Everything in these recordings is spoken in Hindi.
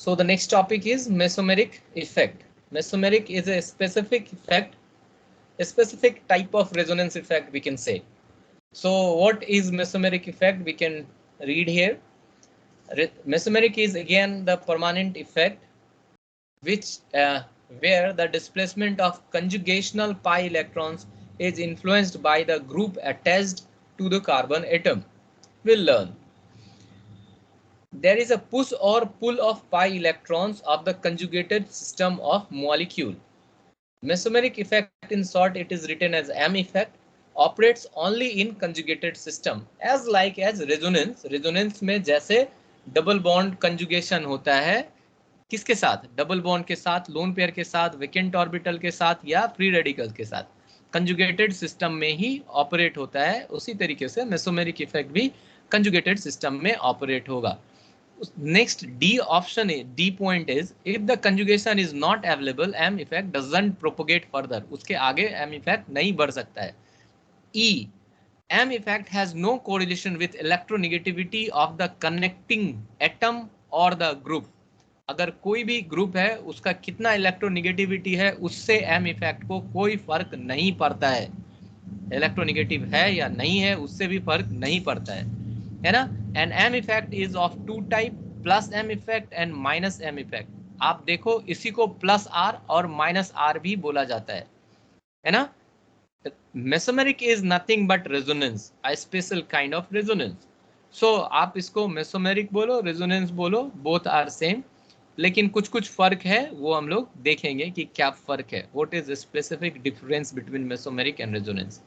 So the next topic is mesomeric effect. Mesomeric is a specific effect, a specific type of resonance effect, we can say. So what is mesomeric effect? We can read here. Mesomeric is again the permanent effect which where the displacement of conjugational pi electrons is influenced by the group attached to the carbon atom. We'll learn. There is a push or pull of pi electrons of the conjugated system of molecule. Mesomeric effect, in short, it is written as M effect, operates only in conjugated system as like as resonance. Resonance में जैसे डबल बॉन्ड कंजुगेशन होता है किसके साथ, डबल बॉन्ड के साथ, लोन पेयर के साथ, वेकेंट ऑर्बिटल के साथ या फ्री रेडिकल्स के साथ, कंजुगेटेड सिस्टम में ही ऑपरेट होता है। उसी तरीके से मेसोमेरिक इफेक्ट भी कंजुगेटेड सिस्टम में ऑपरेट होगा। Next D option is D point is if the conjugation is not available, M effect doesn't propagate further. उसके आगे M effect नहीं बढ़ सकता है। E M effect has no correlation with electronegativity of the connecting atom or the group. अगर कोई भी ग्रुप है उसका कितना इलेक्ट्रोनिगेटिविटी है उससे M effect को कोई फर्क नहीं पड़ता है। इलेक्ट्रोनिगेटिव है या नहीं है उससे भी फर्क नहीं पड़ता है ना। And M effect is of two type, plus M effect and minus M effect. आप देखो इसी को प्लस R और माइनस R भी बोला जाता है ना। Mesomeric is nothing but resonance, a special kind of resonance. So आप इसको मेसोमेरिक बोलो, रेजोनेंस बोलो, बोथ आर सेम, लेकिन कुछ कुछ फर्क है वो हम लोग देखेंगे कि क्या फर्क है। What is specific difference between mesomeric and resonance.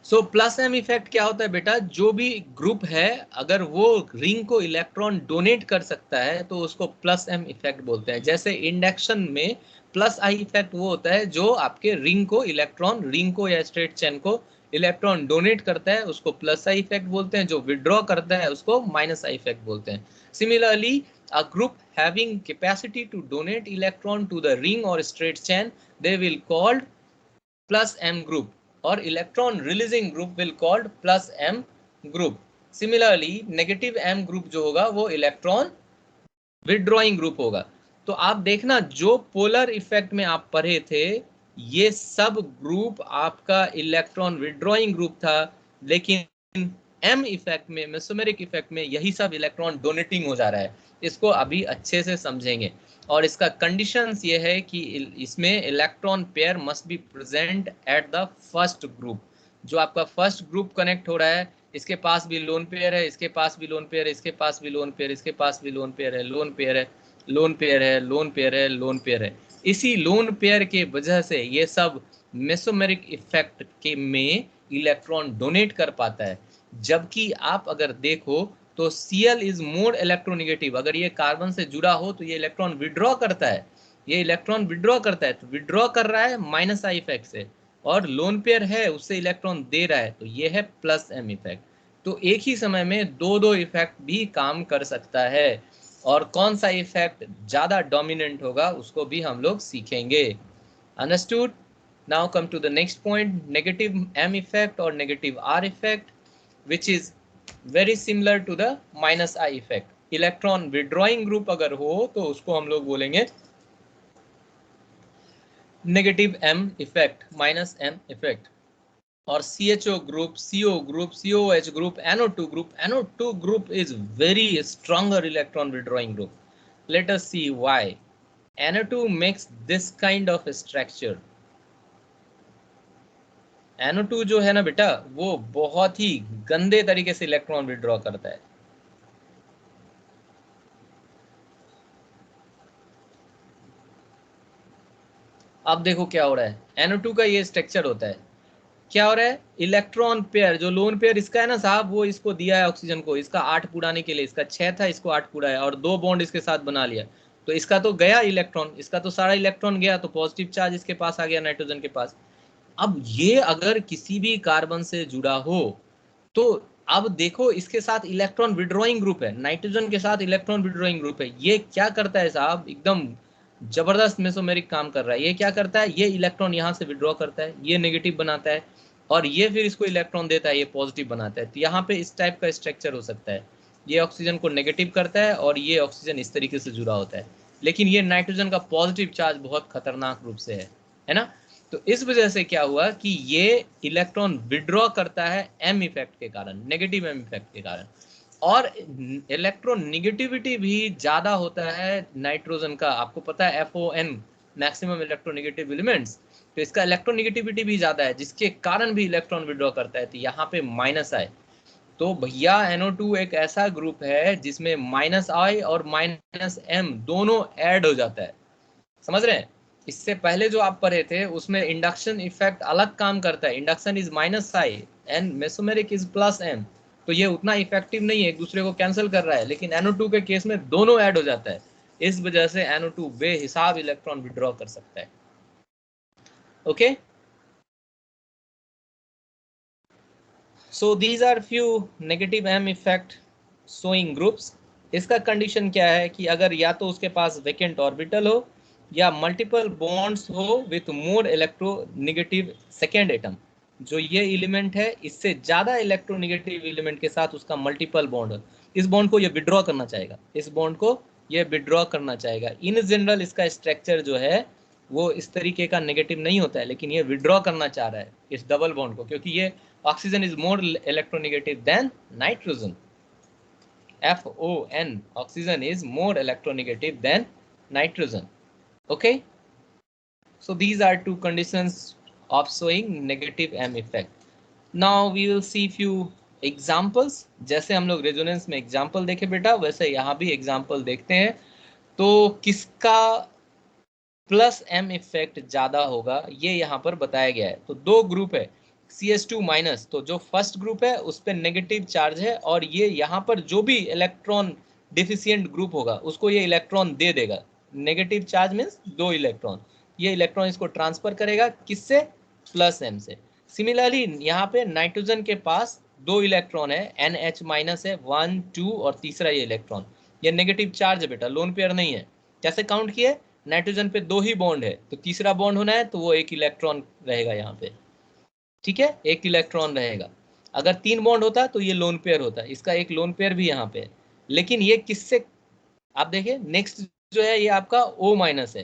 So plus M effect क्या होता है बेटा, जो भी ग्रुप है अगर वो रिंग को इलेक्ट्रॉन डोनेट कर सकता है तो उसको प्लस M इफेक्ट बोलते हैं। जैसे इंडक्शन में प्लस I इफेक्ट वो होता है जो आपके रिंग को इलेक्ट्रॉन, रिंग को या स्ट्रेट चेन को इलेक्ट्रॉन डोनेट करता है, उसको प्लस I इफेक्ट बोलते हैं। जो विड्रॉ करता है उसको माइनस I इफेक्ट बोलते हैं। Similarly a group having capacity to donate electron to the ring or straight chain, they will called plus M group, or electron releasing group will called plus M group. Similarly negative M group जो होगा वो इलेक्ट्रॉन विड्रॉइंग ग्रुप होगा। तो आप देखना जो पोलर इफेक्ट में आप पढ़े थे ये सब ग्रुप आपका इलेक्ट्रॉन विड्रॉइंग ग्रुप था, लेकिन M इफेक्ट में, मेसोमेरिक इफेक्ट में यही सब इलेक्ट्रॉन डोनेटिंग हो जा रहा है। इसको अभी अच्छे से समझेंगे। और इसका कंडीशंस ये है कि इसमें electron pair must be present at the first group. जो आपका फर्स्ट ग्रुप कनेक्ट हो रहा है इसके पास भी लोन पेयर है, इसके पास भी लोन पेयर है, इसके पास भी लोन पेयर, इसके पास भी लोन पेयर है, लोन पेयर है, लोन पेयर है, लोन पेयर है, लोन पेयर है। इसी लोन पेयर के वजह से ये सब मेसोमेरिक इफेक्ट के में इलेक्ट्रॉन डोनेट कर पाता है। जबकि आप अगर देखो तो Cl इज मोर इलेक्ट्रोनिगेटिव। अगर ये कार्बन से जुड़ा हो तो ये इलेक्ट्रॉन विड्रॉ करता है, ये इलेक्ट्रॉन विड्रॉ करता है, तो विड्रॉ कर रहा है माइनस I इफेक्ट से, और लोन पेयर है उससे इलेक्ट्रॉन दे रहा है, तो ये है प्लस M इफेक्ट। तो एक ही समय में दो दो इफेक्ट भी काम कर सकता है, और कौन सा इफेक्ट ज्यादा डोमिनेंट होगा उसको भी हम लोग सीखेंगे। Understood? Now come to the next point, negative M effect और negative R effect, which is very similar to the minus I effect. Electron withdrawing group अगर हो तो उसको हम लोग बोलेंगे negative M effect, minus M effect. और CHO group, CO group, COH group, NO2 group, NO2 group is very stronger electron withdrawing group. Let us see why. NO2 makes this kind of structure. NO2 जो है ना बेटा वो बहुत ही गंदे तरीके से इलेक्ट्रॉन विड्रॉ करता है। अब देखो क्या हो रहा है, NO2 का ये स्ट्रक्चर होता है। क्या हो रहा है, इलेक्ट्रॉन पेयर जो लोन पेयर इसका है ना साहब, वो इसको दिया है ऑक्सीजन को, इसका 8 पुराने के लिए, इसका 6 था, इसको 8 पूरा है, और 2 बॉन्ड इसके साथ बना लिया। तो इसका तो गया इलेक्ट्रॉन, इसका तो सारा इलेक्ट्रॉन गया, तो पॉजिटिव चार्ज इसके पास आ गया नाइट्रोजन के पास। अब ये अगर किसी भी कार्बन से जुड़ा हो तो अब देखो इसके साथ इलेक्ट्रॉन विड्रॉइंग ग्रुप है, नाइट्रोजन के साथ इलेक्ट्रॉन विड्रॉइंग ग्रुप है। ये क्या करता है साहब, एकदम जबरदस्त मेसोमेरिक काम कर रहा है। ये क्या करता है, ये इलेक्ट्रॉन यहाँ से विड्रॉ करता है, ये नेगेटिव बनाता है, और ये फिर इसको इलेक्ट्रॉन देता है, ये पॉजिटिव बनाता है। तो यहाँ पे इस टाइप का स्ट्रक्चर हो सकता है। ये ऑक्सीजन को नेगेटिव करता है और ये ऑक्सीजन इस तरीके से जुड़ा होता है, लेकिन ये नाइट्रोजन का पॉजिटिव चार्ज बहुत खतरनाक रूप से है ना। तो इस वजह से क्या हुआ कि ये इलेक्ट्रॉन विड्रॉ करता है एम इफेक्ट के कारण, नेगेटिव एम इफेक्ट के कारण, और इलेक्ट्रॉन निगेटिविटी भी ज्यादा होता है नाइट्रोजन का। आपको पता है FON, मैक्सिमम इलेक्ट्रोनेगेटिव एलिमेंट्स, तो इसका इलेक्ट्रोनेगेटिविटी भी ज्यादा है, जिसके कारण भी इलेक्ट्रॉन विड्रॉ करता है। तो यहाँ पे माइनस आए, तो भैया NO2 एक ऐसा ग्रुप है जिसमें -I और -M दोनों ऐड हो जाता है, समझ रहे हैं। इससे पहले जो आप पढ़े थे उसमें इंडक्शन इफेक्ट अलग काम करता है, induction is -I and mesomeric is +M, तो ये उतना इफेक्टिव नहीं है, एक दूसरे को कैंसिल कर रहा है, लेकिन NO2 के केस में दोनों ऐड हो जाता है, इस वजह से NO2 बेहिसाब इलेक्ट्रॉन विड्रॉ कर सकता है। Okay, so these are few negative M effect showing groups. इसका कंडीशन क्या है कि अगर या तो उसके पास वेकेंट ऑर्बिटल हो या मल्टीपल बॉन्ड्स हो with more electronegative second atom, जो ये एलिमेंट है इससे ज्यादा इलेक्ट्रोनेगेटिव एलिमेंट के साथ उसका मल्टीपल बॉन्ड हो। इस बॉन्ड को ये विड्रॉ करना चाहेगा, इस बॉन्ड को ये विड्रॉ करना चाहेगा। इन जनरल इसका स्ट्रक्चर जो है वो इस तरीके का नेगेटिव नहीं होता है, लेकिन ये विड्रॉ करना चाह रहा है इस डबल बॉन्ड को, क्योंकि ये oxygen is more electronegative than nitrogen. FON, oxygen is more electronegative than nitrogen. Okay, so these are two conditions of showing negative M effect. Now we will see few examples. जैसे हम लोग रेजोनेंस में एग्जाम्पल देखे बेटा, वैसे यहाँ भी एग्जाम्पल देखते हैं। तो किसका प्लस M इफेक्ट ज्यादा होगा ये यहाँ पर बताया गया है। तो दो ग्रुप है CH2 माइनस, तो जो फर्स्ट ग्रुप है उस पर नेगेटिव चार्ज है, और ये यहाँ पर जो भी इलेक्ट्रॉन डिफिशियंट ग्रुप होगा उसको ये इलेक्ट्रॉन दे देगा। नेगेटिव चार्ज मीन्स 2 इलेक्ट्रॉन, ये इलेक्ट्रॉन इसको ट्रांसफर करेगा किससे, प्लस M से। सिमिलरली यहाँ पे नाइट्रोजन के पास 2 इलेक्ट्रॉन है, NH माइनस है, 1 2, और तीसरा ये इलेक्ट्रॉन, ये नेगेटिव चार्ज है बेटा, लोन पेयर नहीं है। कैसे काउंट किए, नाइट्रोजन पे 2 ही बॉन्ड है, तो तीसरा बॉन्ड होना है तो वो 1 इलेक्ट्रॉन रहेगा यहाँ पे, ठीक है, 1 इलेक्ट्रॉन रहेगा। अगर 3 बॉन्ड होता तो ये लोन पेयर होता, इसका एक लोन पेयर भी यहाँ पे है, लेकिन ये किससे, आप देखिए नेक्स्ट जो है ये आपका O माइनस है,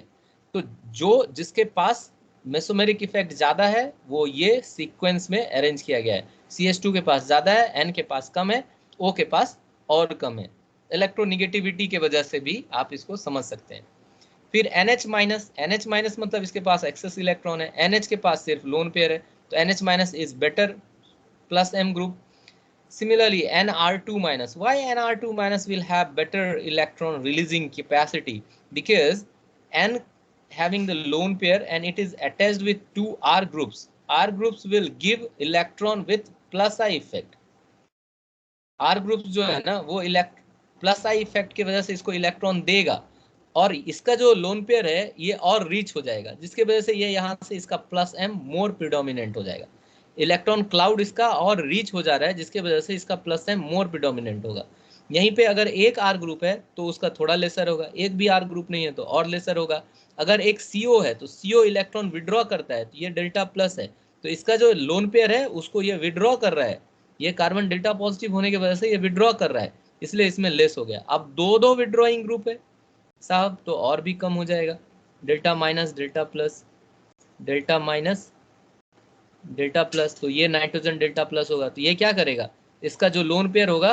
तो जो जिसके पास मेसोमेरिक इफेक्ट ज्यादा है वो ये सीक्वेंस में अरेंज किया गया है। CH2 के पास ज्यादा है, N के पास कम है, O के पास और कम है। इलेक्ट्रोनिगेटिविटी के वजह से भी आप इसको समझ सकते हैं। फिर NH माइनस मतलब इसके पास एक्सेस इलेक्ट्रॉन है, NH के पास सिर्फ लोन पेयर है, तो NH minus is better plus M group. Similarly, Nr2 minus. Why Nr2 minus will have better electron releasing capacity? Because N having the lone pair and it is attached with two R groups. R groups will give electron with plus I effect. R groups जो है ना वो प्लस I effect की वजह से इसको इलेक्ट्रॉन देगा, और इसका जो लोन पेयर है ये और रीच हो जाएगा, जिसके वजह से ये यहाँ से इसका प्लस M मोर प्रिडोमिनेंट हो जाएगा। इलेक्ट्रॉन क्लाउड इसका और रीच हो जा रहा है, जिसके वजह से इसका प्लस M मोर प्रिडोमिनेंट होगा। यहीं पे अगर एक R ग्रुप है तो उसका थोड़ा लेसर होगा, एक भी R ग्रुप नहीं है तो और लेसर होगा। अगर एक CO है तो CO इलेक्ट्रॉन विड्रॉ करता है, तो ये डेल्टा प्लस है, तो इसका जो लोन पेयर है उसको ये विड्रॉ कर रहा है, ये कार्बन डेल्टा पॉजिटिव होने की वजह से ये विड्रॉ कर रहा है, इसलिए इसमें लेस हो गया। अब दो विड्रॉइंग ग्रुप है साहब तो और भी कम हो जाएगा, delta minus delta plus, delta minus delta plus, तो ये नाइट्रोजन डेल्टा प्लस होगा, तो ये क्या करेगा, इसका जो लोन पेयर होगा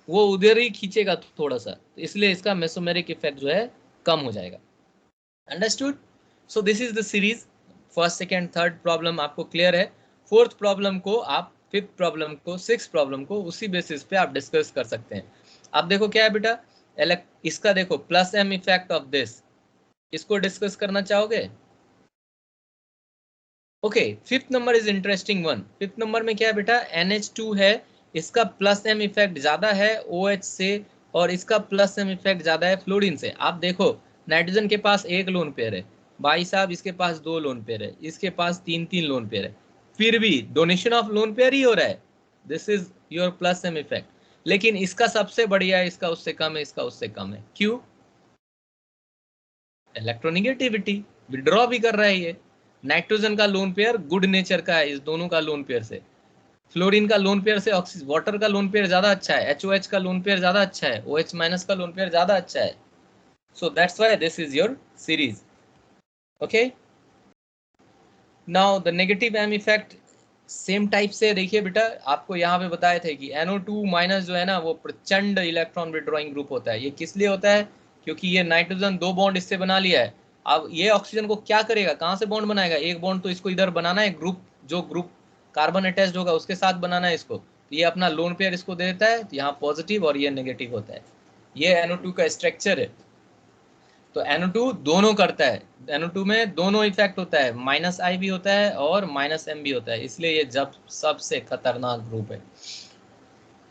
वो उधर ही खींचेगा थोड़ा सा, तो इसलिए इसका मेसोमेरिक इफेक्ट जो है कम हो जाएगा। Understood. So this is the series, first second third problem आपको क्लियर है। फोर्थ प्रॉब्लम को आप फिफ्थ प्रॉब्लम को सिक्स प्रॉब्लम को उसी बेसिस पे आप डिस्कस कर सकते हैं। आप देखो क्या है बेटा, इसका देखो plus M effect of this, इसको डिस्कस करना चाहोगे। Okay, fifth number is interesting one. Fifth number में क्या है बेटा, NH2 है, इसका प्लस M इफेक्ट ज्यादा है OH से, और इसका प्लस M इफेक्ट ज्यादा है फ्लोरीन से। आप देखो नाइट्रोजन के पास एक लोन पेयर है भाई साहब, इसके पास 2 लोन पेयर है, इसके पास 3 लोन पेयर है, फिर भी डोनेशन ऑफ लोन पेयर ही हो रहा है, this is your plus M effect. लेकिन इसका सबसे बढ़िया है, इसका उससे कम है, इसका उससे कम है, क्यों, इलेक्ट्रोनिगेटिविटी, विड्रॉ भी कर रहा है ये। नाइट्रोजन का लोन पेयर गुड नेचर का है इस दोनों का लोन पेयर से, फ्लोरीन का लोन पेयर से ऑक्सीजन वाटर का लोन पेयर ज्यादा अच्छा है, HOH का लोन पेयर ज्यादा अच्छा है, OH माइनस का लोन पेयर ज्यादा अच्छा है. So that's why this is your series. Okay, now the negative M effect same type से देखिए बेटा, आपको यहाँ पे बताए थे कि NO2 माइनस जो है ना वो प्रचंड इलेक्ट्रॉन विड्रॉइंग ग्रुप होता है. ये किस लिए होता है? क्योंकि ये नाइट्रोजन 2 बॉन्ड इससे बना लिया है. अब ये ऑक्सीजन को क्या करेगा, कहाँ से बॉन्ड बनाएगा? एक बॉन्ड तो इसको इधर बनाना है, ग्रुप जो ग्रुप कार्बन अटैच्ड होगा उसके साथ बनाना है इसको. तो ये अपना लोन पेयर इसको दे देता है, तो यहाँ पॉजिटिव और ये नेगेटिव होता है. ये NO2 का स्ट्रक्चर है. तो NO2 दोनों करता है, NO2 में दोनों इफेक्ट होता है, -I भी होता है और -M भी होता है, इसलिए ये जब सबसे खतरनाक ग्रुप है.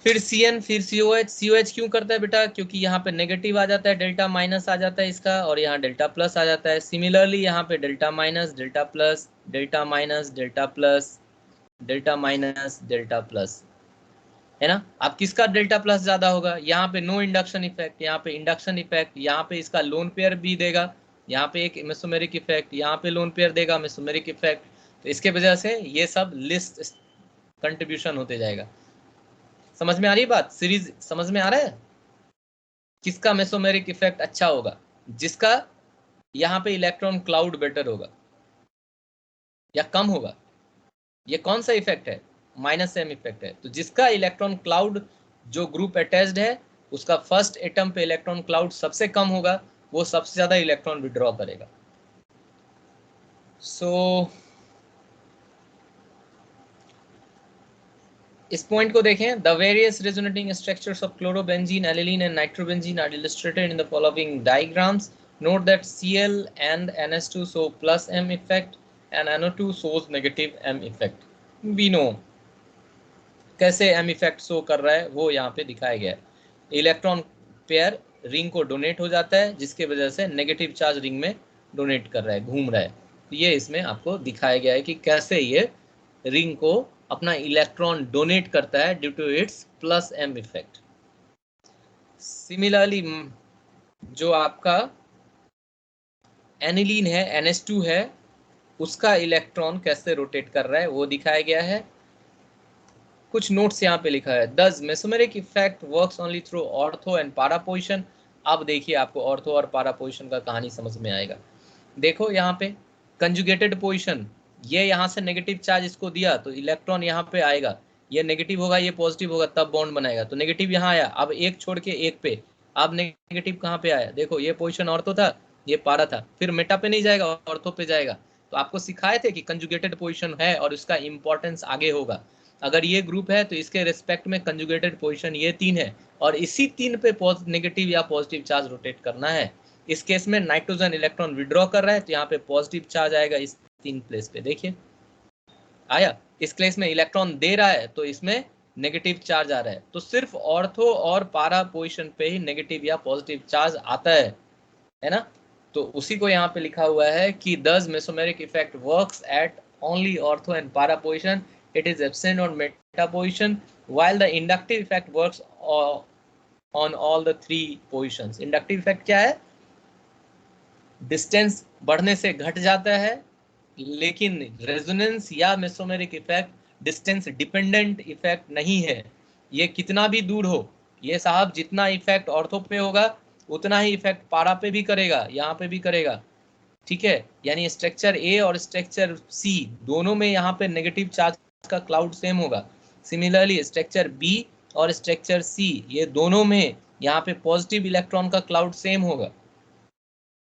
फिर CN, फिर COH क्यों करता है बेटा? क्योंकि यहाँ पे नेगेटिव आ जाता है, डेल्टा माइनस आ जाता है इसका, और यहाँ डेल्टा प्लस आ जाता है. सिमिलरली यहाँ पे delta minus, delta plus, delta minus, delta plus, delta minus, delta plus, है ना. अब किसका डेल्टा प्लस ज्यादा होगा? यहाँ पे नो इंडक्शन इफेक्ट, यहाँ पे इंडक्शन इफेक्ट, यहाँ पे इसका लोन पेयर भी देगा, यहाँ पे एक मेसोमेरिक इफेक्ट, यहाँ पे लोन पेयर देगा मेसोमेरिक इफेक्ट. तो इसके वजह से ये सब लिस्ट कंट्रीब्यूशन होते जाएगा. समझ में आ रही बात? सीरीज समझ में आ रहा है? किसका मेसोमेरिक इफेक्ट अच्छा होगा? जिसका यहाँ पे इलेक्ट्रॉन क्लाउड बेटर होगा या कम होगा. ये कौन सा इफेक्ट है? -M इफेक्ट है. तो जिसका इलेक्ट्रॉन क्लाउड जो ग्रुप अटैच्ड है उसका फर्स्ट एटम पे इलेक्ट्रॉन क्लाउड सबसे कम होगा, वो सबसे ज्यादा इलेक्ट्रॉन विड्रॉ करेगा. सो इस पॉइंट को देखें. The various resonating structures of chlorobenzene, aniline and nitrobenzene are illustrated in the following diagrams. Note that Cl and NH2 show +M effect and NO2 shows negative M effect. We know कैसे एम इफेक्ट शो कर रहा है, वो यहाँ पे दिखाया गया है. इलेक्ट्रॉन पेयर रिंग को डोनेट हो जाता है, जिसके वजह से नेगेटिव चार्ज रिंग में डोनेट कर रहा है, घूम रहा है. तो ये इसमें आपको दिखाया गया है कि कैसे ये रिंग को अपना इलेक्ट्रॉन डोनेट करता है due to its +M effect. Similarly जो आपका एनिलीन है, NH2 है, उसका इलेक्ट्रॉन कैसे रोटेट कर रहा है वो दिखाया गया है. कुछ नोट्स यहाँ पे लिखा है. दस mesomeric effect works only through ortho and पारा पोजिशन. अब देखिए आपको ऑर्थो और पारा पोजिशन का कहानी समझ में आएगा. देखो यहाँ पे कंजुगेटेड पोजिशन, ये यहाँ से नेगेटिव चार्ज इसको दिया तो इलेक्ट्रॉन यहाँ पे आएगा, ये नेगेटिव होगा ये पॉजिटिव होगा तब बॉन्ड बनाएगा. तो नेगेटिव यहाँ आया, अब एक छोड़ के एक पे, अब नेगेटिव कहाँ पे आया? देखो ये पोजिशन ऑर्थो था, ये पारा था, फिर मेटा पे नहीं जाएगा ऑर्थो पे जाएगा. तो आपको सिखाए थे कि कंजुगेटेड पोजिशन है और उसका इंपॉर्टेंस आगे होगा. अगर ये ग्रुप है तो इसके रिस्पेक्ट में कंजुगेटेड पोजीशन ये 3 है और इसी 3 पे नेगेटिव या पॉजिटिव चार्ज रोटेट करना है. इस केस में नाइट्रोजन इलेक्ट्रॉन विड्रॉ कर रहा है तो यहाँ पे पॉजिटिव चार्ज आएगा इस 3 प्लेस पे. देखिए आया. इस केस में इलेक्ट्रॉन दे रहा है तो इसमें नेगेटिव चार्ज आ रहा है. तो सिर्फ ऑर्थो और पारा पोजिशन पे ही नेगेटिव या पॉजिटिव चार्ज आता है ना. तो उसी को यहाँ पे लिखा हुआ है कि दस mesomeric effect works at only ortho and पारा position. It is absent on meta position, while the inductive effect works on all the 3 positions. Inductive effect क्या है? डिस्टेंस बढ़ने से घट जाता है, लेकिन रेजोनेंस या mesomeric effect distance dependent effect नहीं है. ये कितना भी दूर हो, ये साहब जितना इफेक्ट ऑर्थो पे होगा उतना ही इफेक्ट पारा पे भी करेगा, यहाँ पे भी करेगा. ठीक है, यानी स्ट्रक्चर ए और स्ट्रक्चर सी दोनों में यहाँ पे नेगेटिव चार्ज का क्लाउड सेम होगा. सिमिलरली स्ट्रक्चर बी और स्ट्रक्चर सी ये दोनों में यहाँ पे पॉजिटिव इलेक्ट्रॉन का क्लाउड सेम होगा.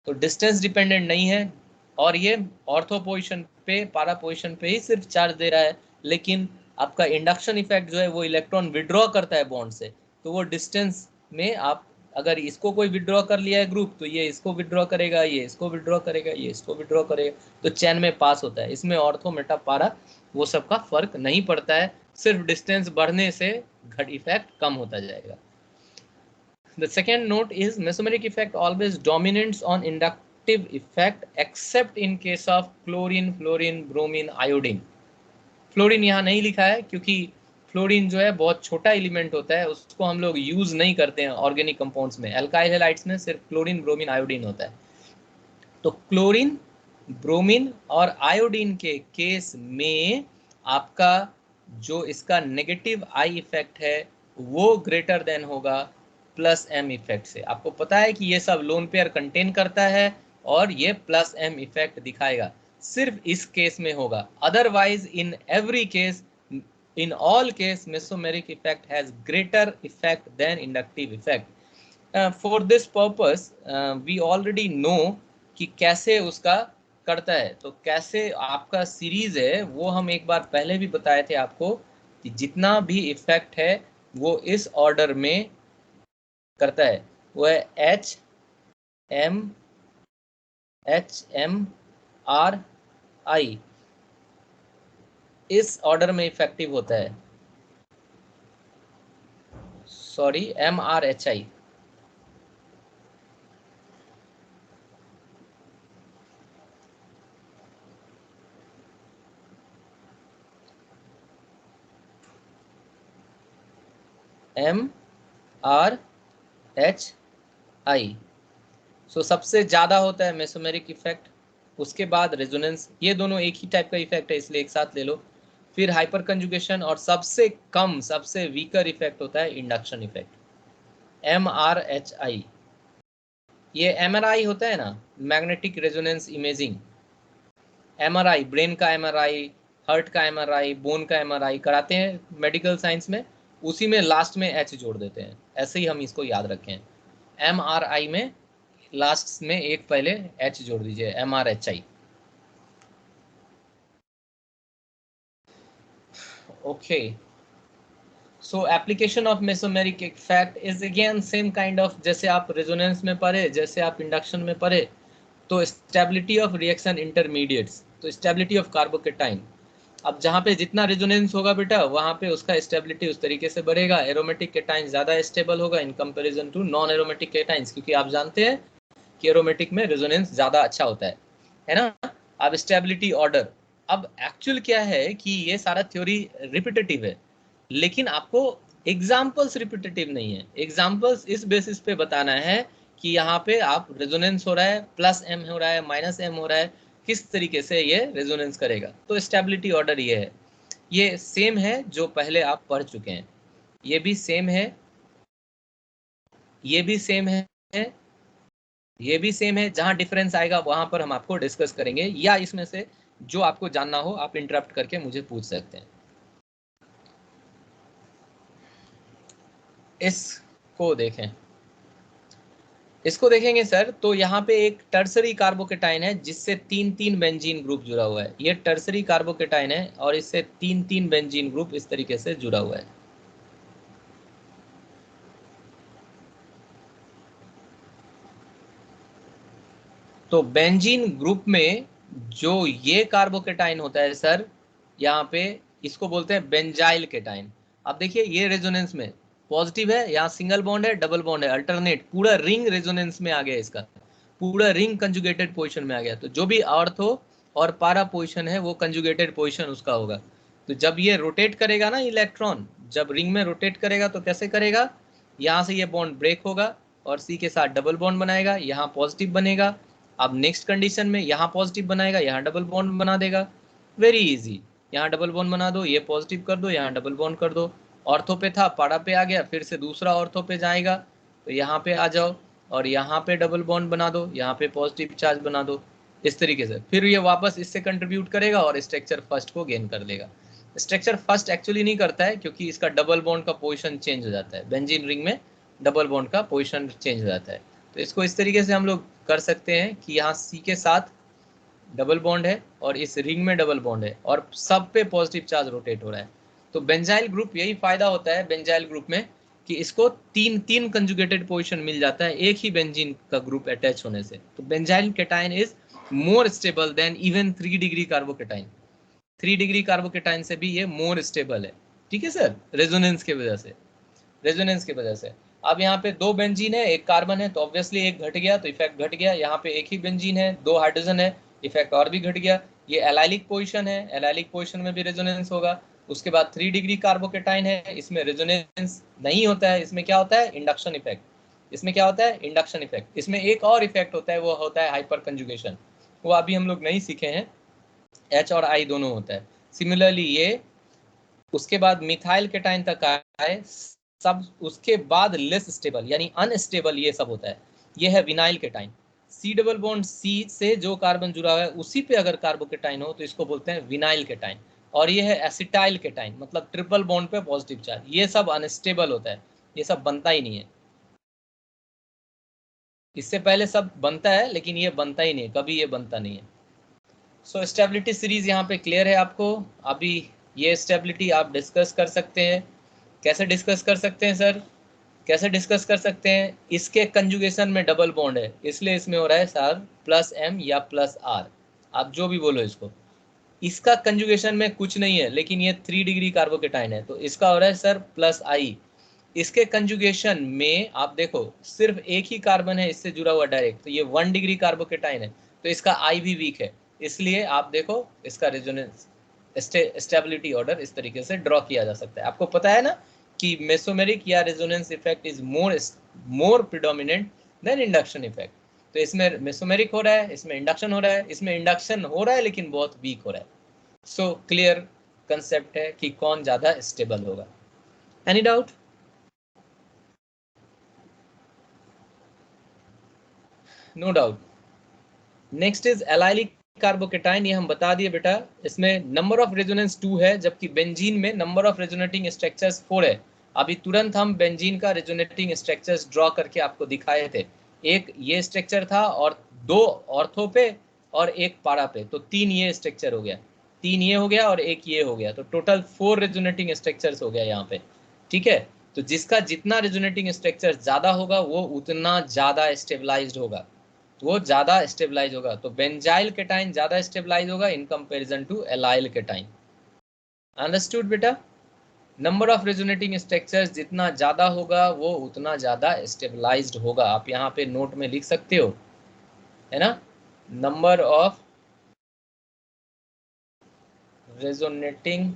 तो डिस्टेंस डिपेंडेंट नहीं है और ये ऑर्थो पोजिशन पे पारा पोजिशन पे ही सिर्फ चार्ज दे रहा है, लेकिन आपका इंडक्शन इफेक्ट जो है वो इलेक्ट्रॉन विड्रॉ करता है बॉन्ड से. तो वो डिस्टेंस में आप अगर इसको कोई विड्रॉ कर लिया है ग्रुप तो ये इसको विड्रॉ करेगा, ये इसको विड्रॉ करेगा, ये इसको विड्रॉ करेगा, तो चैन में पास होता है. इसमें ऑर्थो मेटा पारा वो सब का फर्क नहीं पड़ता है, सिर्फ डिस्टेंस बढ़ने से घट इफेक्ट कम होता जाएगा. The second note is mesomeric effect always dominates on inductive effect except in case of chlorine, fluorine, bromine, iodine. Fluorine यहाँ नहीं लिखा है क्योंकि फ्लोरीन जो है बहुत छोटा एलिमेंट होता है, उसको हम लोग यूज नहीं करते हैं ऑर्गेनिक कंपाउंड्स में. एल्काइल हैलाइड्स में सिर्फ क्लोरीन, ब्रोमीन, आयोडीन होता है. तो क्लोरीन, ब्रोमीन और आयोडीन के केस में आपका जो इसका नेगेटिव आई इफेक्ट है वो ग्रेटर देन होगा प्लस एम इफेक्ट से। आपको पता है कि ये सब लोन पेयर कंटेन करता है और ये प्लस एम इफेक्ट दिखाएगा, सिर्फ इस केस में होगा। Otherwise in every case, in all case mesomeric effect has greater effect than inductive effect. For this purpose we already know कि कैसे उसका करता है। तो कैसे आपका सीरीज है वो हम एक बार पहले भी बताए थे आपको कि जितना भी इफेक्ट है वो इस ऑर्डर में करता है, वो है HMRI, इस ऑर्डर में इफेक्टिव होता है। Sorry, MRHI। MRHI सो सबसे ज्यादा होता है मेसोमेरिक इफेक्ट, उसके बाद रेजोनेंस। ये दोनों एक ही टाइप का इफेक्ट है इसलिए एक साथ ले लो। फिर हाइपर कंजुगेशन, और सबसे कम सबसे वीकर इफेक्ट होता है इंडक्शन इफेक्ट, MRHI। ये MRI होता है ना, magnetic resonance imaging, MRI, brain का MRI, हार्ट का MRI, बोन का MRI कराते हैं मेडिकल साइंस में, उसी में लास्ट में H जोड़ देते हैं। ऐसे ही हम इसको याद रखें, MRI में लास्ट में एक पहले H जोड़ दीजिए, MRHI। Okay, so application of mesomeric effect is again same kind of, जैसे आप रेजोनेंस में पढ़े, जैसे आप इंडक्शन में पढ़े। तो स्टेबिलिटी ऑफ रिएक्शन इंटरमीडिएट्स, तो स्टेबिलिटी ऑफ कार्बोकेटाइन। अब जहाँ पे जितना रेजोनेंस होगा बेटा वहाँ पे उसका स्टेबिलिटी उस तरीके से बढ़ेगा। एरोमेटिक केटाइन ज़्यादा स्टेबल होगा in comparison to non aromatic cations, क्योंकि आप जानते हैं कि एरोमेटिक में रेजोनेंस ज़्यादा अच्छा होता है ना। अब स्टेबिलिटी ऑर्डर, अब एक्चुअल क्या है कि ये सारा थ्योरी रिपीटेटिव है, लेकिन आपको एग्जाम्पल्स रिपीटेटिव नहीं है। एग्जाम्पल्स इस बेसिस पे बताना है कि यहाँ पे आप रेजोनेंस हो रहा है, प्लस एम हो रहा है, माइनस एम हो रहा है, किस तरीके से ये रेजोनेंस करेगा। तो स्टेबिलिटी ऑर्डर ये है, ये सेम है जो पहले आप पढ़ चुके हैं, ये भी सेम है, ये भी सेम है, ये भी सेम है। जहां डिफरेंस आएगा वहां पर हम आपको डिस्कस करेंगे, या इसमें से जो आपको जानना हो आप इंटरप्ट करके मुझे पूछ सकते हैं। इसको देखें, इसको देखेंगे सर, तो यहाँ पे एक टर्सरी कार्बोकेटाइन है जिससे तीन तीन बेंजीन ग्रुप जुड़ा हुआ है। ये टर्सरी कार्बोकेटाइन है और इससे तीन तीन बेंजीन ग्रुप इस तरीके से जुड़ा हुआ है। तो बेंजीन ग्रुप में जो ये कार्बोकेटाइन होता है सर, यहाँ पे इसको बोलते हैं बेंजाइल केटाइन। अब देखिए ये रेजोनेंस में पॉजिटिव है, यहाँ सिंगल बॉन्ड है, डबल बॉन्ड है, अल्टरनेट, पूरा रिंग रेजोनेंस में आ गया, इसका पूरा रिंग कंजुगेटेड पोजीशन में आ गया। तो जो भी ऑर्थो और पारा पोजीशन है वो कंजुगेटेड पोजीशन उसका होगा। तो जब ये रोटेट करेगा ना इलेक्ट्रॉन, जब रिंग में रोटेट करेगा तो कैसे करेगा, यहाँ से ये बॉन्ड ब्रेक होगा और सी के साथ डबल बॉन्ड बनाएगा, यहाँ पॉजिटिव बनेगा। अब नेक्स्ट कंडीशन में यहाँ पॉजिटिव बनाएगा, यहाँ डबल बॉन्ड बना देगा। वेरी इजी, यहाँ डबल बॉन्ड बना दो, ये पॉजिटिव कर दो, यहाँ डबल बॉन्ड कर दो। ऑर्थो पे था, पारा पे आ गया, फिर से दूसरा ऑर्थो पे जाएगा, तो यहाँ पे आ जाओ और यहाँ पे डबल बॉन्ड बना दो, यहाँ पे पॉजिटिव चार्ज बना दो। इस तरीके से फिर ये वापस इससे कंट्रीब्यूट करेगा और स्ट्रक्चर फर्स्ट को गेन कर लेगा। स्ट्रक्चर फर्स्ट एक्चुअली नहीं करता है क्योंकि इसका डबल बॉन्ड का पोजीशन चेंज हो जाता है, बेंजीन रिंग में डबल बॉन्ड का पोजीशन चेंज हो जाता है। तो इसको इस तरीके से हम लोग कर सकते हैं कि यहाँ सी के साथ डबल बॉन्ड है और इस रिंग में डबल बॉन्ड है और सब पे पॉजिटिव चार्ज रोटेट हो रहा है। तो बेंजाइल ग्रुप, यही फायदा होता है बेंजाइल ग्रुप में कि इसको तीन तीन कंजुगेटेड पोजीशन मिल जाता है एक ही बेंजीन का ग्रुप अटैच होने से। तो benzyl cation is more stable then even 3 degree carbocation. 3 degree carbocation से भी ये मोर स्टेबल है, ठीक है सर, रेजोनेंस की वजह से, रेजोनेंस की वजह से। अब यहाँ पे दो बेंजीन है, एक कार्बन है, तो ऑब्वियसली एक घट गया तो इफेक्ट घट गया। यहाँ पे एक ही बेंजीन है, दो हाइड्रोजन है, इफेक्ट और भी घट गया। ये एलाइलिक पोजीशन है, एलाइलिक पोजीशन में भी रेजोनेंस होगा। उसके बाद 3 डिग्री कार्बोकेटाइन है, इसमें रेजोनेंस नहीं होता है, इसमें क्या होता है, इंडक्शन इफेक्ट। इसमें क्या होता है, इंडक्शन इफेक्ट। इसमें एक और इफेक्ट होता है, वो होता है हाइपर कंजुगेशन, वो अभी हम लोग नहीं सीखे हैं, H और I दोनों होता है। सिमिलरली ये उसके बाद मिथाइल केटाइन तक आए, सब उसके बाद लेस स्टेबल यानी अनस्टेबल ये सब होता है, ये है vinyl cation. C double bond C से जो कार्बन जुड़ा हुआ है उसी पे अगर कार्बोकेटाइन हो तो इसको बोलते हैं विनाइल केटाइन। और ये है एसिटाइल केटाइन, मतलब ट्रिपल बॉन्ड पे पॉजिटिव चार्ज, ये सब अनस्टेबल होता है, ये सब बनता ही नहीं है। इससे पहले सब बनता है लेकिन ये बनता ही नहीं है, कभी ये बनता नहीं है। सो स्टेबिलिटी सीरीज यहाँ पे क्लियर है आपको। अभी ये स्टेबिलिटी आप डिस्कस कर सकते हैं। कैसे डिस्कस कर सकते हैं सर? कैसे डिस्कस कर सकते हैं? इसके कंजुगेशन में डबल बॉन्ड है इसलिए इसमें हो रहा है सर प्लस एम या प्लस आर, आप जो भी बोलो इसको। इसका कंजुगेशन में कुछ नहीं है लेकिन ये 3 डिग्री कार्बोकेटाइन है तो इसका हो रहा है सर प्लस आई। इसके कंजुगेशन में आप देखो सिर्फ एक ही कार्बन है इससे जुड़ा हुआ डायरेक्ट, तो ये 1 डिग्री कार्बोकेटाइन है तो इसका आई भी वीक है, इसलिए आप देखो इसका रेजोनेंस स्टेबिलिटी ऑर्डर इस तरीके से ड्रॉ किया जा सकता है। आपको पता है ना कि मेसोमेरिक या resonance effect is more predominant than induction effect. तो इसमें मेसोमेरिक हो रहा है, इसमें इंडक्शन हो रहा है, इसमें इंडक्शन हो रहा है लेकिन बहुत वीक हो रहा है। सो क्लियर कंसेप्ट है कि कौन ज्यादा स्टेबल होगा। Any doubt? No doubt. Next is allylic carbocation, ये हम बता दिए बेटा। इसमें नंबर ऑफ रेजोनेंस 2 है जबकि बेंजीन में नंबर ऑफ रेजोनेटिंग स्ट्रक्चर्स 4 है। अभी तुरंत हम बेंजीन का रेजोनेटिंग स्ट्रक्चर्स ड्रॉ करके आपको दिखाए थे। एक ये स्ट्रक्चर था और 2 ऑर्थो पे और एक पारा पे, तो 3 ये स्ट्रक्चर हो गया, 3 ये हो गया और एक ये हो गया, तो टोटल 4 रेजोनेटिंग स्ट्रक्चर्स हो गया यहाँ पे। ठीक है, तो जिसका जितना रेजोनेटिंग स्ट्रक्चर ज्यादा होगा वो उतना ज्यादा स्टेबलाइज्ड होगा, वो ज्यादा स्टेबलाइज होगा। तो बेंजाइल केटाइन ज्यादा स्टेबलाइज होगा in comparison to allyl cation. Understood बेटा? नंबर ऑफ रेजोनेटिंग स्ट्रक्चर्स जितना ज्यादा होगा वो उतना ज्यादा स्टेबलाइज्ड होगा। आप यहाँ पे नोट में लिख सकते हो, है ना? नंबर ऑफ रेजोनेटिंग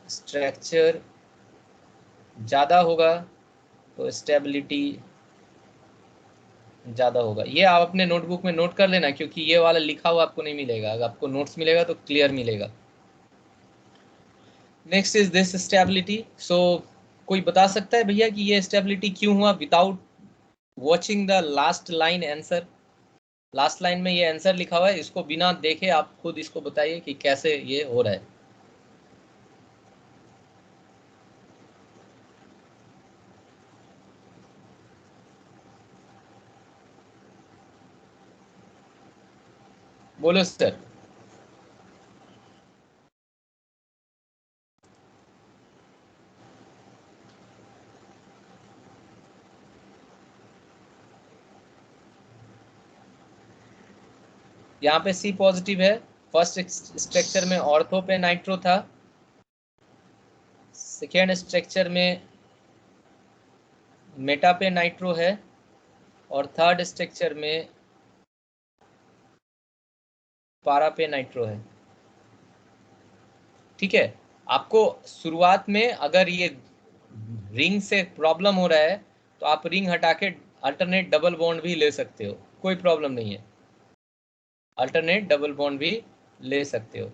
स्ट्रक्चर ज्यादा होगा तो स्टेबिलिटी ज्यादा होगा। ये आप अपने नोटबुक में नोट कर लेना क्योंकि ये वाला लिखा हुआ आपको नहीं मिलेगा, अगर आपको नोट्स मिलेगा तो क्लियर मिलेगा। Next is this stability. So कोई बता सकता है भैया कि ये स्टेबिलिटी क्यों हुआ without watching the last line answer? Last line में ये आंसर लिखा हुआ है, इसको बिना देखे आप खुद इसको बताइए कि कैसे ये हो रहा है। बोलो सर। यहाँ पे सी पॉजिटिव है, फर्स्ट स्ट्रक्चर में ऑर्थो पे नाइट्रो था, सेकेंड स्ट्रक्चर में मेटा पे नाइट्रो है और थर्ड स्ट्रक्चर में पारा पे नाइट्रो है। ठीक है, आपको शुरुआत में अगर ये रिंग से प्रॉब्लम हो रहा है तो आप रिंग हटा के अल्टरनेट डबल बॉन्ड भी ले सकते हो, कोई प्रॉब्लम नहीं है, अल्टरनेट डबल बॉन्ड भी ले सकते हो।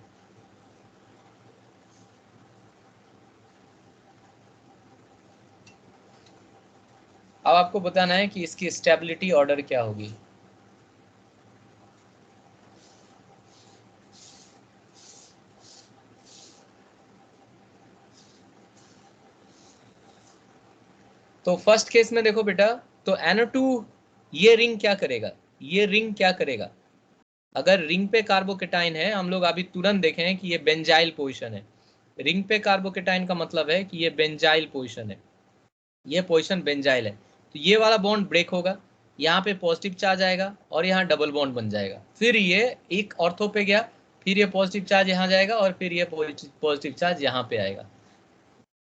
अब आपको बताना है कि इसकी स्टेबिलिटी ऑर्डर क्या होगी। तो फर्स्ट केस में देखो बेटा, तो NO2 ये रिंग क्या करेगा, ये रिंग क्या करेगा? अगर रिंग पे कार्बोकेटाइन है, हम लोग अभी तुरंत देखे हैं कि ये बेंजाइल पोजीशन है। रिंग पे कार्बोकेटाइन का मतलब है कि ये बेंजाइल पोजीशन है, ये पोजीशन बेंजाइल है। तो ये वाला बॉन्ड ब्रेक होगा, यहाँ पे पॉजिटिव चार्ज आएगा और यहाँ डबल बॉन्ड बन जाएगा, फिर ये एक ऑर्थो पे गया, फिर ये पॉजिटिव चार्ज यहाँ जाएगा और फिर ये पॉजिटिव चार्ज यहाँ पे आएगा।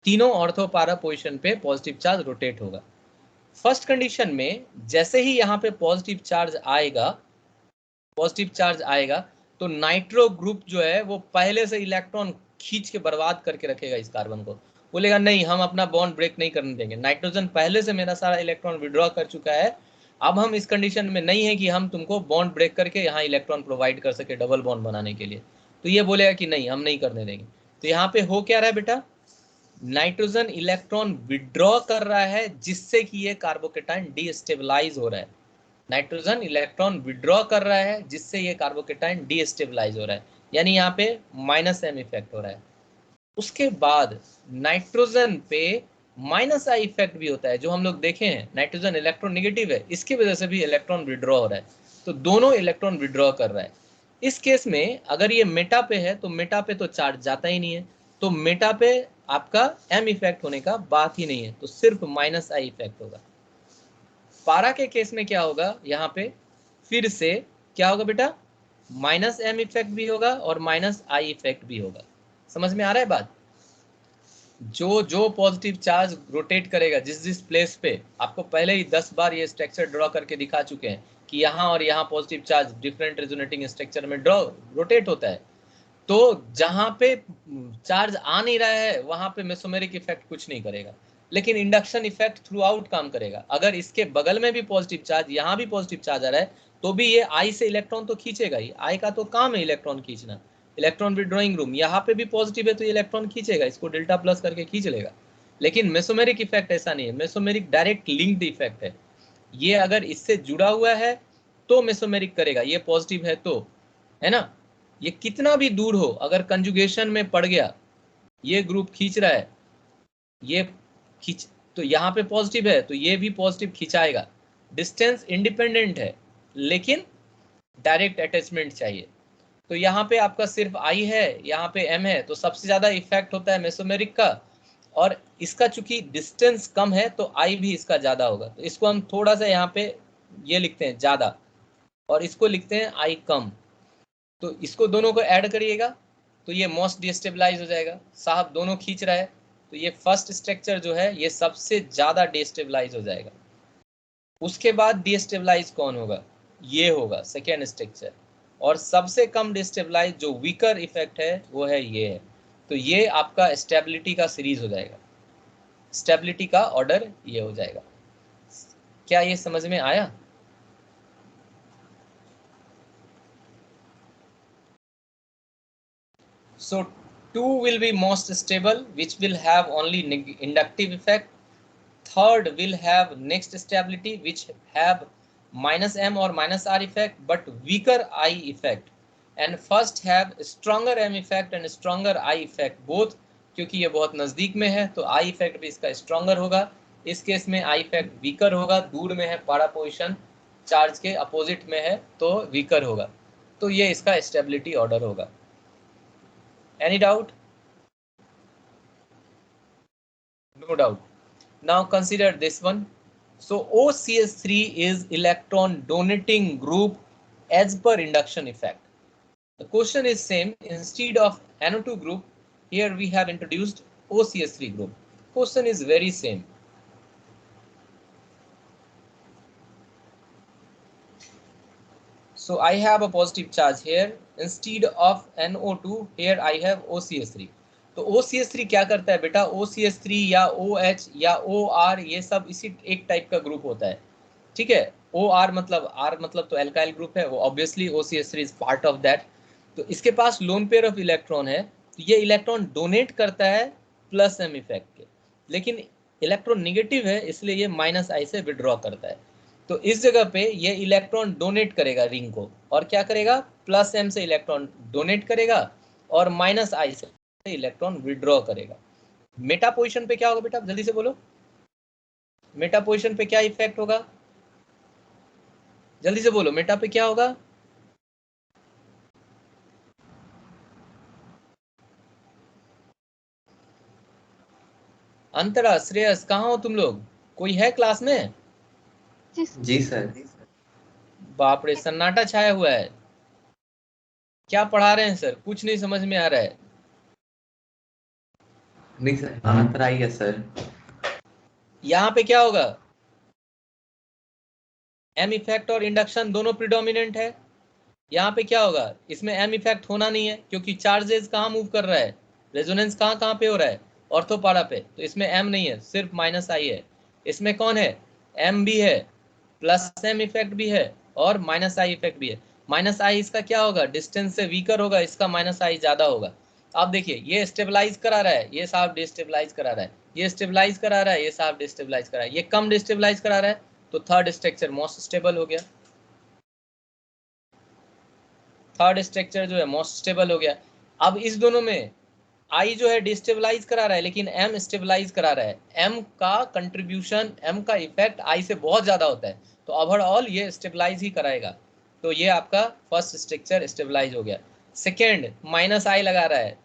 तीनों ऑर्थो पारा पोजीशन पे पॉजिटिव चार्ज रोटेट होगा। फर्स्ट कंडीशन में जैसे ही यहाँ पे पॉजिटिव चार्ज आएगा, पॉजिटिव चार्ज आएगा तो नाइट्रो ग्रुप जो है वो पहले से इलेक्ट्रॉन खींच के बर्बाद करके रखेगा इस कार्बन को, बोलेगा नहीं हम अपना बॉन्ड ब्रेक नहीं करने देंगे, नाइट्रोजन पहले से मेरा सारा इलेक्ट्रॉन विड्रॉ कर चुका है, अब हम इस कंडीशन में नहीं है कि हम तुमको बॉन्ड ब्रेक करके यहाँ इलेक्ट्रॉन प्रोवाइड कर सके डबल बॉन्ड बनाने के लिए। तो ये बोलेगा कि नहीं हम नहीं करने देंगे। तो यहाँ पे हो क्या रहा है बेटा, नाइट्रोजन इलेक्ट्रॉन विड्रॉ कर रहा है जिससे कि ये कार्बोकेटाइन डीस्टेबलाइज हो रहा है। नाइट्रोजन इलेक्ट्रॉन विड्रॉ कर रहा है जिससे ये कार्बोकेटाइन डीस्टेबलाइज हो रहा है, यानी यहाँ पे -m इफेक्ट हो रहा है। उसके बाद नाइट्रोजन पे -I इफेक्ट भी होता है, जो हम लोग देखे हैं। नाइट्रोजन इलेक्ट्रॉन नेगेटिव है, इसकी वजह से भी इलेक्ट्रॉन विड्रॉ हो रहा है, तो दोनों इलेक्ट्रॉन विड्रॉ कर रहा है। इस केस में अगर ये मेटा पे है तो मेटा पे तो चार्ज जाता ही नहीं है, तो मेटा पे आपका m इफेक्ट होने का बात ही नहीं है, तो सिर्फ -I इफेक्ट होगा। पारा के केस में क्या होगा, यहाँ पे फिर से क्या होगा बेटा, -m इफेक्ट भी होगा और -I इफेक्ट भी होगा। समझ में आ रहा है बात? जो पॉजिटिव चार्ज रोटेट करेगा जिस जिस प्लेस पे, आपको पहले ही 10 बार ये स्ट्रक्चर ड्रॉ करके दिखा चुके हैं कि यहाँ और यहाँ positive charge different resonating structure में रोटेट होता है। तो जहाँ पे चार्ज आ नहीं रहा है वहां पे मेसोमेरिक इफेक्ट कुछ नहीं करेगा, लेकिन इंडक्शन इफेक्ट थ्रू आउट काम करेगा। अगर इसके बगल में भी पॉजिटिव चार्ज, यहाँ भी पॉजिटिव चार्ज आ रहा है, तो भी ये आई से इलेक्ट्रॉन तो खींचेगा ही। आई का तो काम है इलेक्ट्रॉन खींचना। इलेक्ट्रॉन विड्रॉइंग रूम, यहाँ पे भी पॉजिटिव है तो ये इलेक्ट्रॉन खींचेगा, इसको डेल्टा प्लस करके खींच लेगा। लेकिन मेसोमेरिक इफेक्ट ऐसा नहीं है, मेसोमेरिक डायरेक्ट लिंक्ड इफेक्ट है। ये अगर इससे जुड़ा हुआ है तो मेसोमेरिक करेगा, ये पॉजिटिव है तो, है ना। ये कितना भी दूर हो, अगर कंजुगेशन में पड़ गया, ये ग्रुप खींच रहा है, ये खींच, तो यहाँ पे पॉजिटिव है तो ये भी पॉजिटिव खिंचाएगा। डिस्टेंस इंडिपेंडेंट है लेकिन डायरेक्ट अटैचमेंट चाहिए। तो यहाँ पे आपका सिर्फ I है, यहाँ पे M है, तो सबसे ज्यादा इफेक्ट होता है मेसोमेरिक का, और इसका चूंकि डिस्टेंस कम है तो I भी इसका ज्यादा होगा। तो इसको हम थोड़ा सा यहाँ पे ये लिखते हैं ज्यादा, और इसको लिखते हैं I कम। तो इसको दोनों को ऐड करिएगा तो ये मोस्ट डिस्टेबलाइज हो जाएगा। साहब दोनों खींच रहा है तो ये फर्स्ट स्ट्रक्चर जो है ये सबसे ज्यादा डिस्टेबलाइज हो जाएगा। उसके बाद डिस्टेबलाइज कौन होगा, ये होगा सेकेंड स्ट्रक्चर। और सबसे कम डिस्टेबलाइज जो वीकर इफेक्ट है वो है ये है। तो ये आपका स्टेबिलिटी का सीरीज हो जाएगा, स्टेबिलिटी का ऑर्डर ये हो जाएगा। क्या ये समझ में आया? So 2 will be most stable, which will have only inductive effect. Third will have next stability, which have -m or -r effect but weaker I effect. And first have stronger m effect and stronger I effect both, क्योंकि ये बहुत नजदीक में है तो I effect भी इसका stronger होगा। इस केस में I effect weaker होगा, दूर में है, पारा पोजिशन चार्ज के अपोजिट में है तो weaker होगा। तो ये इसका स्टेबिलिटी ऑर्डर होगा। Any doubt? No doubt. Now consider this one. So OCS3 is electron donating group as per induction effect. The question is same. Instead of NO2 group, here we have introduced OCS3 group. Question is very same. So I have a positive charge here. Instead of NO2, here I have OCS3. तो OCS3 क्या करता है बेटा, OCS3 या OH या OR ये सब इसी एक टाइप का ग्रुप होता है, ठीक है। OR मतलब R मतलब तो एल्काइल ग्रुप है, वो obviously OCS3 is part of that. तो इसके पास लोन पेयर ऑफ इलेक्ट्रॉन है, तो ये इलेक्ट्रॉन डोनेट करता है +m इफेक्ट के, लेकिन इलेक्ट्रॉन निगेटिव है इसलिए ये -I से विड्रॉ करता है। तो इस जगह पे ये इलेक्ट्रॉन डोनेट करेगा रिंग को, और क्या करेगा, +m से इलेक्ट्रॉन डोनेट करेगा और -I से इलेक्ट्रॉन विड्रॉ करेगा। मेटा पोजीशन पे क्या होगा बेटा, जल्दी से बोलो, मेटा पोजीशन पे क्या इफेक्ट होगा, जल्दी से बोलो, मेटा पे क्या होगा? अंतरा, श्रेयस, कहाँ हो तुम लोग, कोई है क्लास में? जी सर। बाप रे, सन्नाटा छाया हुआ है। क्या पढ़ा रहे हैं सर, कुछ नहीं समझ में आ रहा है। नहीं सर, अंतर आई है सर। यहाँ पे क्या होगा, एम इफेक्ट और इंडक्शन दोनों प्रिडोमिनेंट है। यहाँ पे क्या होगा, इसमें एम इफेक्ट होना नहीं है क्योंकि चार्जेस कहाँ मूव कर रहा है, रेजोनेंस कहाँ पे हो रहा है, ऑर्थोपारा पे, तो इसमें एम नहीं है, सिर्फ -I है। इसमें कौन है, एम भी है, +m इफेक्ट भी है और -I इफेक्ट भी है। -I इसका क्या होगा, डिस्टेंस से वीकर होगा, इसका -I ज्यादा होगा। आप देखिए ये स्टेबलाइज करा रहा है, ये साहब डिस्टेबलाइज करा रहा है, ये स्टेबलाइज करा रहा है, ये साहब डिस्टेबलाइज करा रहा है, ये कम डिस्टेबलाइज करा रहा है, तो थर्ड स्ट्रक्चर मोस्ट स्टेबल हो गया। थर्ड स्ट्रक्चर जो है मोस्ट स्टेबल हो गया। अब इस दोनों में आई जो है डिस्टेबलाइज करा रहा है लेकिन एम स्टेबलाइज करा रहा है। एम का कंट्रीब्यूशन, एम का इफेक्ट आई से बहुत ज्यादा होता है, तो ओवरऑल ये स्टेबलाइज ही कराएगा। तो ये आपका फर्स्ट स्ट्रक्चर स्टेबलाइज हो गया। सेकेंड माइनस आई लगा रहा है,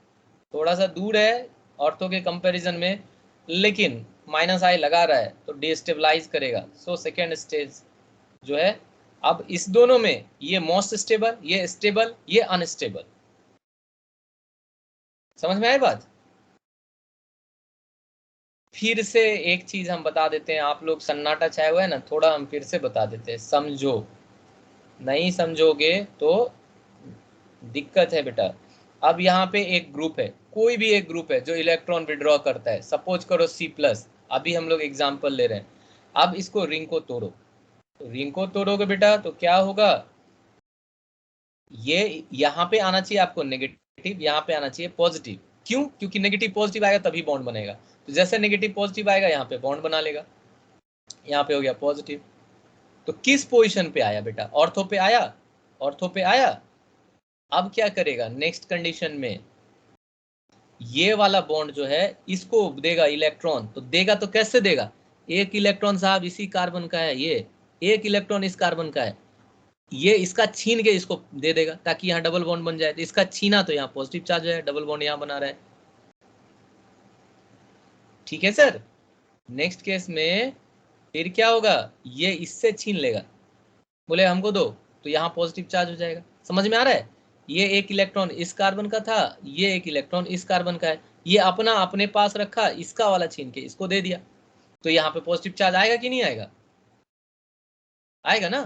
थोड़ा सा दूर है ऑर्थो के कंपैरिजन में, लेकिन माइनस आई लगा रहा है तो डिस्टेबलाइज करेगा। सो सेकेंड स्टेज जो है, अब इस दोनों में ये मोस्ट स्टेबल, ये स्टेबल, ये अनस्टेबल। समझ में आई बात? फिर से एक चीज हम बता देते हैं, आप लोग सन्नाटा छाया हुआ है ना, थोड़ा हम फिर से बता देते हैं, समझो। नहीं समझोगे तो दिक्कत है बेटा। अब यहाँ पे एक ग्रुप है, कोई भी एक ग्रुप है जो इलेक्ट्रॉन विड्रॉ करता है, सपोज करो C+, अभी हम लोग एग्जांपल ले रहे हैं। अब इसको रिंग को तोड़ो, तो रिंग को तोड़ोगे बेटा तो क्या होगा, ये यहाँ पे आना चाहिए आपको नेगेटिव, यहाँ पे आना चाहिए पॉजिटिव। क्यों? क्योंकि नेगेटिव पॉजिटिव आएगा तभी बॉन्ड बनेगा। तो जैसे नेगेटिव पॉजिटिव आएगा यहाँ पे बॉन्ड बना लेगा, यहाँ पे हो गया पॉजिटिव। तो किस पोजीशन पे आया बेटा? ऑर्थो पे आया, ऑर्थो पे आया। अब क्या करेगा नेक्स्ट कंडीशन में, ये वाला बॉन्ड जो है इसको देगा इलेक्ट्रॉन, तो देगा तो कैसे देगा, एक इलेक्ट्रॉन साहब इसी कार्बन का है, ये एक इलेक्ट्रॉन इस कार्बन का है, ये इसका छीन के इसको दे देगा ताकि यहाँ डबल बॉन्ड बन जाए। तो इसका छीना तो यहाँ पॉजिटिव चार्ज है, डबल बॉन्ड यहाँ बना रहा है। ठीक है सर। नेक्स्ट केस में फिर क्या होगा, ये इससे छीन लेगा, बोले हमको दो, तो यहाँ पॉजिटिव चार्ज हो जाएगा। समझ में आ रहा है? ये एक इलेक्ट्रॉन इस कार्बन का था, ये एक इलेक्ट्रॉन इस कार्बन का है, ये अपना अपने पास रखा, इसका वाला छीन के इसको दे दिया, तो यहाँ पे पॉजिटिव चार्ज आएगा कि नहीं आएगा? आएगा ना।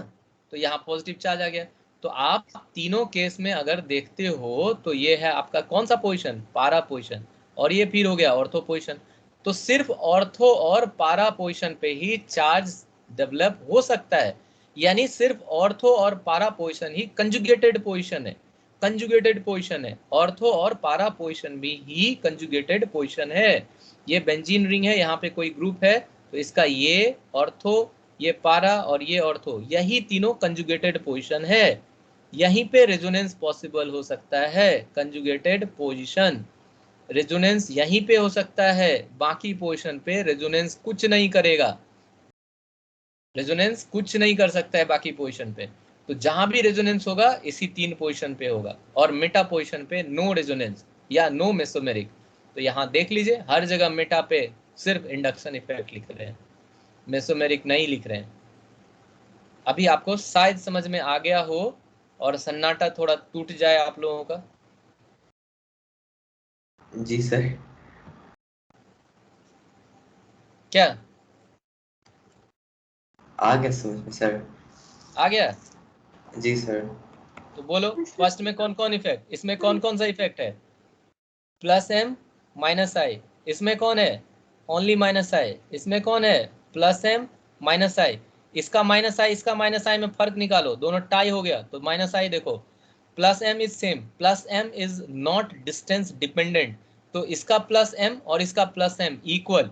तो यहाँ पॉजिटिव चार्ज आ गया। तो आप तीनों केस में अगर देखते हो तो ये है आपका कौन सा पोजीशन, पारा पोजीशन, और ये फिर हो गया ऑर्थो पोजीशन। तो सिर्फ ऑर्थो और पारा पोजीशन पे ही चार्ज डेवलप हो सकता है, यानी सिर्फ ऑर्थो और पारा पोजीशन ही कंजुगेटेड पोजीशन है। कंजुगेटेड पोजीशन है, ऑर्थो और पारा पोजीशन भी ही कंजुगेटेड पोजीशन है। ये बेंजीन रिंग है, यहाँ पे कोई ग्रुप है तो इसका ये ऑर्थो, ये पारा और ये ऑर्थो, यही तीनों कंजुगेटेड पोजीशन है। यहीं पे रेजोनेंस पॉसिबल हो सकता है, कंजुगेटेड पोजीशन। रेजोनेंस यहीं पे हो सकता है, बाकी पोजीशन पे रेजोनेंस कुछ नहीं करेगा, रेजोनेंस कुछ नहीं कर सकता है बाकी पोजीशन पे। तो जहां भी रेजोनेंस होगा इसी तीन पोजीशन पे होगा, और मेटा पोजीशन पे नो रेजोनेंस या नो मेसोमेरिक। तो यहाँ देख लीजिए हर जगह मेटा पे सिर्फ इंडक्शन इफेक्ट लिख रहे हैं, मेसोमेरिक नहीं लिख रहे हैं। अभी आपको शायद समझ में आ गया हो और सन्नाटा थोड़ा टूट जाए आप लोगों का। जी सर। क्या आ गया समझ में सर। आ गया? जी सर। तो बोलो फर्स्ट में कौन कौन इफेक्ट, इसमें कौन कौन सा इफेक्ट है? प्लस एम माइनस आई, इसमें कौन है? ओनली माइनस आई। इसमें कौन है? प्लस एम माइनस आई। इसका माइनस आई, इसका माइनस आई में फर्क निकालो, दोनों टाई हो गया तो माइनस आई देखो। Plus M is same, plus M is not distance dependent, तो इसका प्लस एम और इसका plus M equal.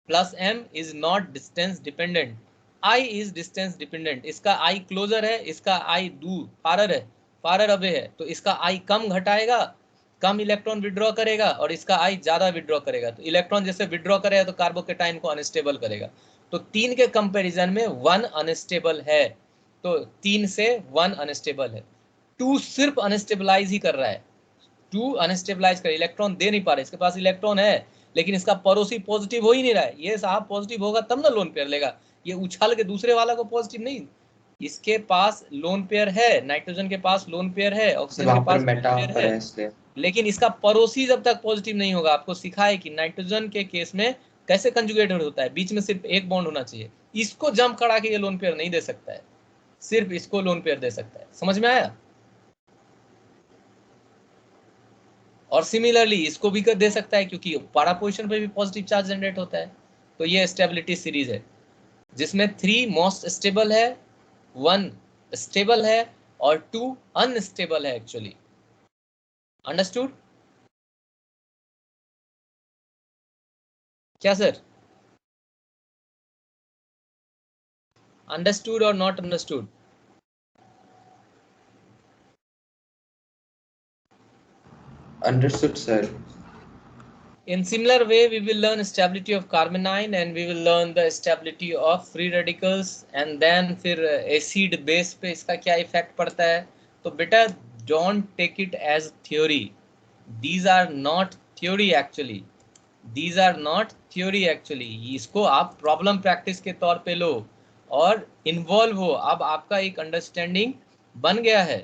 Plus M is not distance dependent, I is distance dependent. इसका आई क्लोजर है, इसका आई दूर फारर है, फारर अवे है, तो इसका आई कम घटाएगा, कम इलेक्ट्रॉन विड्रॉ करेगा, और इसका आई ज्यादा विड्रॉ करेगा। तो इलेक्ट्रॉन जैसे विड्रॉ करेगा तो कार्बोकेटाइन को अनस्टेबल करेगा। तो 3 के कंपैरिजन में 1 अनस्टेबल है, तो 3 से 1 अनस्टेबल है। 2 सिर्फ अनस्टेबलाइज ही कर रहा है, 2 अनस्टेबलाइज कर, इलेक्ट्रॉन दे नहीं पा रहा, इसके पास इलेक्ट्रॉन है लेकिन इसका पड़ोसी पॉजिटिव हो ही नहीं रहा है। ये साहब पॉजिटिव होगा तब ना लोन पेयर लेगा, ये उछाल के दूसरे वाला को पॉजिटिव नहीं। इसके पास लोन पेयर है, नाइट्रोजन के पास लोन पेयर है, ऑक्सीजन के पास मेटा पेयर पर है, है इसलिए। लेकिन इसका पड़ोसी जब तक पॉजिटिव नहीं होगा। आपको सिखा है कि नाइट्रोजन के केस में कैसे कंजुगेटेड होता है, बीच में सिर्फ एक बॉन्ड होना चाहिए, इसको जंप करा के ये लोन पेयर नहीं दे सकता है, सिर्फ इसको लोन पेयर दे सकता है। समझ में आया? और सिमिलरली इसको भी कर दे सकता है क्योंकि पारा पोजीशन पे भी पॉजिटिव चार्ज जनरेट होता है। तो ये स्टेबिलिटी सीरीज है जिसमें 3 मोस्ट स्टेबल है, 1 स्टेबल है और 2 अनस्टेबल है एक्चुअली। अंडरस्टूड? क्या सर? अंडरस्टूड और not understood? Understood, sir. In similar way, we will learn stability of carbonyl and we will learn the stability of free radicals and then फिर acid base पे इसका क्या इफेक्ट पड़ता है. तो बेटा don't take it as theory. These are not theory actually. These are not theory actually. इसको आप प्रॉब्लम प्रैक्टिस के तौर पे लो और इन्वॉल्व हो. अब आपका एक अंडरस्टैंडिंग बन गया है